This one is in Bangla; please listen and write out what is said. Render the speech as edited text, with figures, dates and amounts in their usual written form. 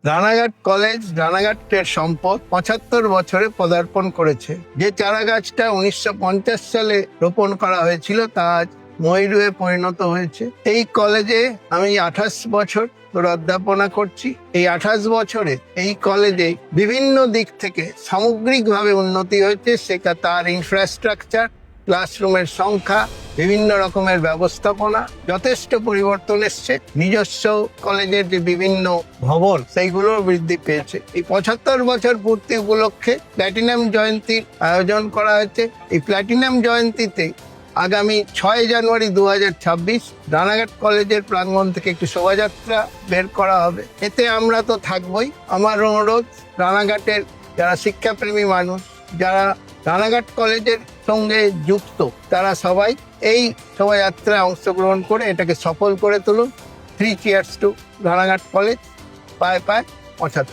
রানাঘাট কলেজ রানাঘাটের সম্পদ ৭৫ বছরে পদার্পণ করেছে। যে চারা গাছটা ১৯৫০ সালে রোপণ করা হয়েছিল তা আজ ময়ূরে পরিণত হয়েছে। এই কলেজে আমি ২৮ বছর ধরে অধ্যাপনা করছি। এই ২৮ বছরে এই কলেজে বিভিন্ন দিক থেকে সামগ্রিকভাবে উন্নতি হয়েছে। সেটা তার ইনফ্রাস্ট্রাকচার, ক্লাসরুমের সংখ্যা, বিভিন্ন রকমের ব্যবস্থাপনা যথেষ্ট পরিবর্তন এসছে। নিজস্ব কলেজের যে বিভিন্ন ভবন সেইগুলোর বৃদ্ধি পেয়েছে। এই ৭৫ বছর পূর্তি উপলক্ষে প্ল্যাটিনাম জয়ন্তীর আয়োজন করা হয়েছে। এই প্ল্যাটিনাম জয়ন্তীতে আগামী ৬ জানুয়ারি ২০২৬ রানাঘাট কলেজের প্রাঙ্গণ থেকে একটি শোভাযাত্রা বের করা হবে। এতে আমরা তো থাকবই। আমার অনুরোধ, রানাঘাটের যারা শিক্ষাপ্রেমী মানুষ, যারা রানাঘাট কলেজের সঙ্গে যুক্ত, তারা সবাই এই শোভাযাত্রায় অংশগ্রহণ করে এটাকে সফল করে তুলুন। 3 cheers টু রানাঘাট কলেজ। পায়ে পায়ে ৭৫।